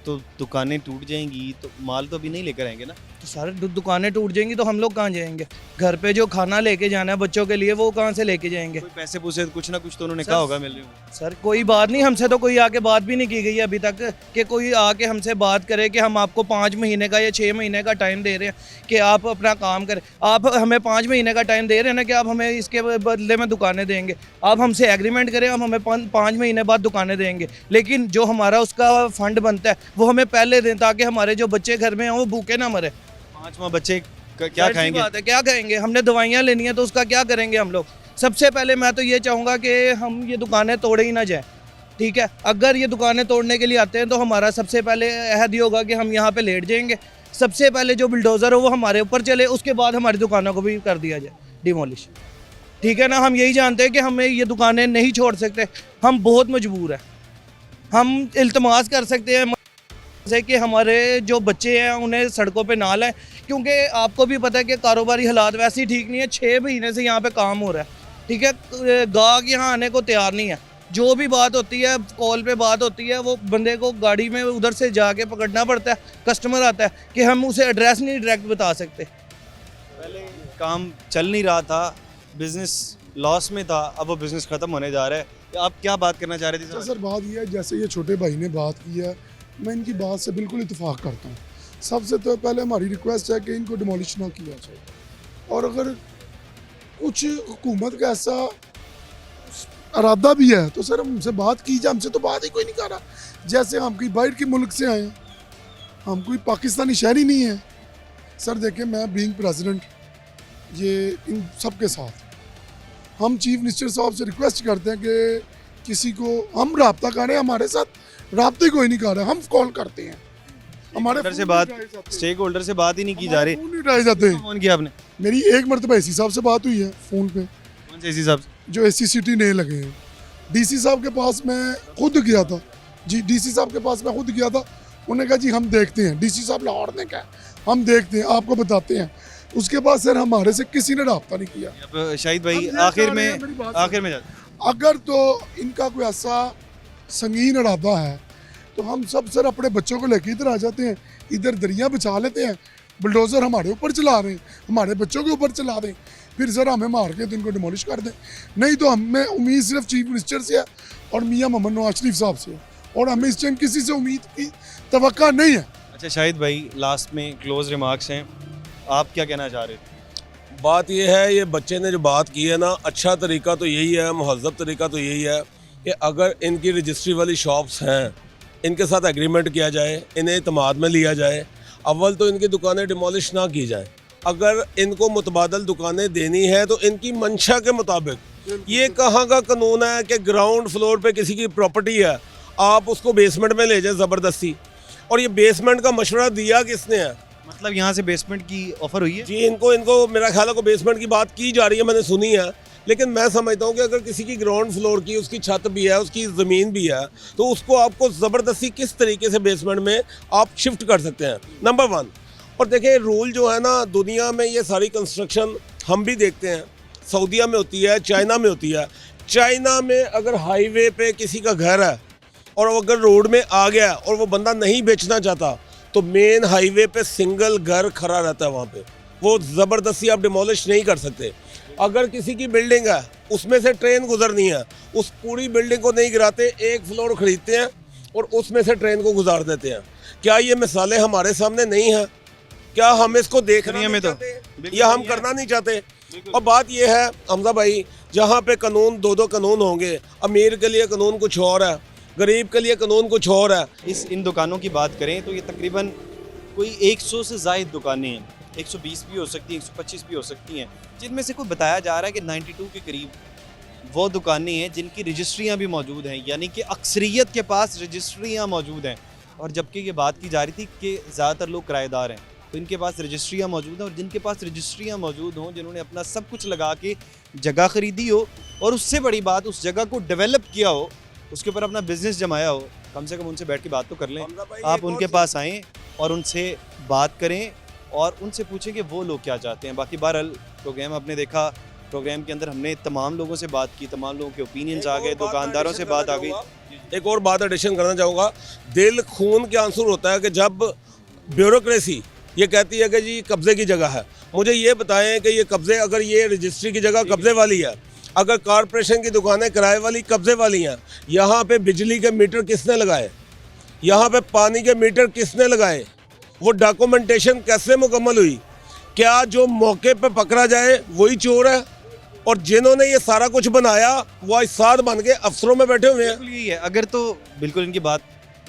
तो दुकानें टूट जाएंगी तो माल तो अभी नहीं लेकर आएंगे ना। तो सारे दुकानें टूट जाएंगी तो हम लोग कहाँ जाएंगे? घर पे जो खाना लेके जाना है बच्चों के लिए वो कहाँ से लेके जाएंगे? कोई पैसे पूछे कुछ ना कुछ तो उन्होंने सर- कहा होगा मिल रहे हो। सर कोई बात नहीं, हमसे तो कोई आके बात भी नहीं की गई है अभी तक कि कोई आके हमसे बात करे कि हम आपको 5 महीने का या 6 महीने का टाइम दे रहे हैं कि आप अपना काम करें। आप हमें 5 महीने का टाइम दे रहे हैं ना कि आप हमें इसके बदले में दुकानें देंगे। आप हमसे एग्रीमेंट करें, आप हमें 5 महीने बाद दुकानें देंगे, लेकिन जो हमारा उसका फंड बनता है वो हमें पहले दें ताकि हमारे जो बच्चे घर में हैं वो भूखे ना मरे। 5वां बच्चे क्या जाहिर सी खाएंगे? बात है, क्या खाएंगे? हमने दवाइयाँ लेनी है तो उसका क्या करेंगे हम लोग? सबसे पहले मैं तो ये चाहूँगा कि हम ये दुकानें तोड़े ही ना जाएं। ठीक है, अगर ये दुकानें तोड़ने के लिए आते हैं तो हमारा सबसे पहले अहद ये होगा कि हम यहाँ पे लेट जाएंगे। सबसे पहले जो बुलडोज़र हो वो हमारे ऊपर चले, उसके बाद हमारी दुकानों को भी कर दिया जाए डिमोलिश। ठीक है ना, हम यही जानते हैं कि हमें ये दुकानें नहीं छोड़ सकते, हम बहुत मजबूर हैं। हम इल्तमास कर सकते हैं से कि हमारे जो बच्चे हैं उन्हें सड़कों पे ना लाएं, क्योंकि आपको भी पता है कि कारोबारी हालात वैसे ही ठीक नहीं है। 6 महीने से यहाँ पे काम हो रहा है। ठीक है, गाहक यहाँ आने को तैयार नहीं है। जो भी बात होती है, कॉल पे बात होती है, वो बंदे को गाड़ी में उधर से जाके पकड़ना पड़ता है। कस्टमर आता है कि हम उसे एड्रेस नहीं डायरेक्ट बता सकते। पहले काम चल नहीं रहा था, बिजनेस लॉस में था, अब वो बिजनेस खत्म होने जा रहा है। आप क्या बात करना चाह रहे थे? सर बात यह है, जैसे ये छोटे भाई ने बात की है, मैं इनकी बात से बिल्कुल इत्तेफाक करता हूँ। सबसे तो पहले हमारी रिक्वेस्ट है कि इनको डिमोलिश ना किया जाए, और अगर कुछ हुकूमत का ऐसा इरादा भी है तो सर हमसे बात की जाए। हमसे तो बात ही कोई नहीं कर रहा। जैसे हम कोई बाहर के मुल्क से आए हैं, हम कोई पाकिस्तानी शहरी नहीं है। सर देखें, मैं बीइंग प्रेसिडेंट ये इन सब के साथ हम चीफ मिनिस्टर साहब से रिक्वेस्ट करते हैं कि किसी को हम रब्ता करें, हमारे साथ रब्ते कोई नहीं कर रहा। हम कॉल करते हैं, हमारे से बात, स्टेक होल्डर से बात ही नहीं की जा रही। फोन नहीं उठाए जाते। फोन किया आपने? मेरी एक मरतबा एसी साहब से बात हुई है फ़ोन पे। कौन से एसी साहब? जो एसी सिटी नए लगे हैं। डीसी साहब के पास मैं खुद गया था जी, डीसी साहब के पास मैं खुद गया था। उन्होंने कहा जी हम देखते हैं। डीसी साहब लाहौर ने कहा हम देखते हैं, आपको बताते हैं। उसके बाद सर हमारे से किसी ने रब्ता नहीं किया। अब शाहिद भाई आखिर में अगर तो इनका कोई ऐसा संगीन इरादा है तो हम सब सर अपने बच्चों को लेकर इधर आ जाते हैं, इधर दरिया बिछा लेते हैं, बुलडोज़र हमारे ऊपर चला रहे हैं, हमारे बच्चों के ऊपर चला दें, फिर सर हमें मार के तो इनको डिमोलिश कर दें। नहीं तो हमें उम्मीद सिर्फ चीफ मिनिस्टर से है और मियाँ मोहम्मद नवाज शरीफ साहब से है, और हमें इस टाइम किसी से उम्मीद की तवक्का नहीं है। अच्छा शाहिद भाई, लास्ट में क्लोज रिमार्क्स हैं, आप क्या कहना चाह रहे थे? बात ये है, ये बच्चे ने जो बात की है ना, अच्छा तरीका तो यही है, महज़ब तरीका तो यही है कि अगर इनकी रजिस्ट्री वाली शॉप्स हैं, इनके साथ एग्रीमेंट किया जाए, इन्हें इत्माद में लिया जाए। अव्वल तो इनकी दुकानें डिमोलिश ना की जाए। अगर इनको मुतबादल दुकानें देनी है तो इनकी मंशा के मुताबिक। ये कहाँ का कानून है कि ग्राउंड फ्लोर पे किसी की प्रॉपर्टी है, आप उसको बेसमेंट में ले जाए ज़बरदस्ती? और ये बेसमेंट का मशवरा दिया किसने है? मतलब यहाँ से बेसमेंट की ऑफर हुई है? जी, इनको मेरा ख्याल है को बेसमेंट की बात की जा रही है, मैंने सुनी है। लेकिन मैं समझता हूँ कि अगर किसी की ग्राउंड फ्लोर की, उसकी छत भी है, उसकी ज़मीन भी है, तो उसको आपको ज़बरदस्ती किस तरीके से बेसमेंट में आप शिफ्ट कर सकते हैं, नंबर 1। और देखिए रूल जो है ना, दुनिया में ये सारी कंस्ट्रक्शन हम भी देखते हैं, सऊदीया में होती है, चाइना में होती है। चाइना में अगर हाईवे पे किसी का घर है और वो अगर रोड में आ गया और वो बंदा नहीं बेचना चाहता तो मेन हाईवे पे सिंगल घर खड़ा रहता है वहाँ पे, वो ज़बरदस्ती आप डिमोलिश नहीं कर सकते। अगर किसी की बिल्डिंग है उसमें से ट्रेन गुजरनी है, उस पूरी बिल्डिंग को नहीं गिराते, एक फ्लोर खरीदते हैं और उसमें से ट्रेन को गुजार देते हैं। क्या ये मिसालें हमारे सामने नहीं हैं? क्या हम इसको देखने में तो या हम करना नहीं चाहते? और बात ये है हमजा भाई, जहाँ पे कानून दो कानून होंगे, अमीर के लिए कानून कुछ और है, गरीब के लिए कानून कुछ और है। इन दुकानों की बात करें तो ये तकरीबन कोई 100 से ज़ायद दुकानें हैं, 120 भी हो सकती हैं, 125 भी हो सकती हैं, जिनमें से कोई बताया जा रहा है कि 92 के करीब वो दुकानें हैं जिनकी रजिस्ट्रियाँ भी मौजूद हैं, यानी कि अक्सरियत के पास रजिस्ट्रियाँ मौजूद हैं। और जबकि ये बात की जा रही थी कि ज़्यादातर लोग किराएदार हैं, तो इनके पास रजिस्ट्रियाँ मौजूद हैं, और जिनके पास रजिस्ट्रियाँ मौजूद हों, जिन्होंने अपना सब कुछ लगा के जगह ख़रीदी हो और उससे बड़ी बात उस जगह को डेवलप किया हो, उसके ऊपर अपना बिजनेस जमाया हो, कम से कम उनसे बैठ के बात तो कर लें। आप उनके पास आएँ और उनसे बात करें और उनसे पूछें कि वो लोग क्या चाहते हैं। बाकी बहरहाल प्रोग्राम आपने देखा, प्रोग्राम के अंदर हमने तमाम लोगों से बात की, तमाम लोगों के ओपिनियंस आ गए, दुकानदारों से बात आ गई। एक और बात एडिशन करना चाहूँगा, दिल खून के आंसू होता है कि जब ब्यूरोक्रेसी ये कहती है कि जी कब्जे की जगह है। मुझे ये बताएं कि ये कब्जे, अगर ये रजिस्ट्री की जगह कब्जे वाली है, अगर कॉरपोरेशन की दुकानें किराए वाली कब्जे वाली हैं, यहाँ पे बिजली के मीटर किसने लगाए, यहाँ पे पानी के मीटर किसने लगाए, वो डॉक्यूमेंटेशन कैसे मुकम्मल हुई? क्या जो मौके पे पकड़ा जाए वही चोर है? और जिन्होंने ये सारा कुछ बनाया वो साथ बन के अफसरों में बैठे हुए हैं। बिल्कुल यही है। अगर तो बिल्कुल इनकी बात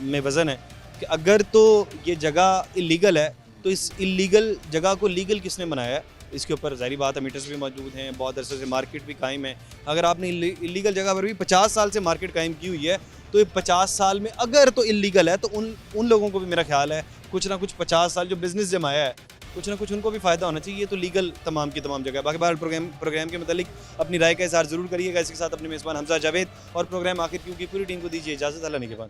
में वजन है कि अगर तो ये जगह इलीगल है तो इस इलीगल जगह को लीगल किसने बनाया है? इसके ऊपर ज़ाहिर बात है मीटर्स भी मौजूद हैं, बहुत अरसे से मार्केट भी कायम है। अगर आपने इलीगल जगह पर भी 50 साल से मार्केट कायम की हुई है तो ये 50 साल में अगर तो इलीगल है तो उन लोगों को भी मेरा ख्याल है कुछ ना कुछ 50 साल जो बिज़नेस जमाया है, कुछ ना कुछ उनको भी फ़ायदा होना चाहिए। तो लीगल तमाम की तमाम जगह। बाकी बार प्रोग्राम के मतलब अपनी राय का इज़हार ज़रूर करिएगा। इसके साथ अपने मेज़बान हमजा जावेद और प्रोग्राम आखिर क्यों की पूरी टीम को दीजिए इजाज़त। अल्लाह निगहबान।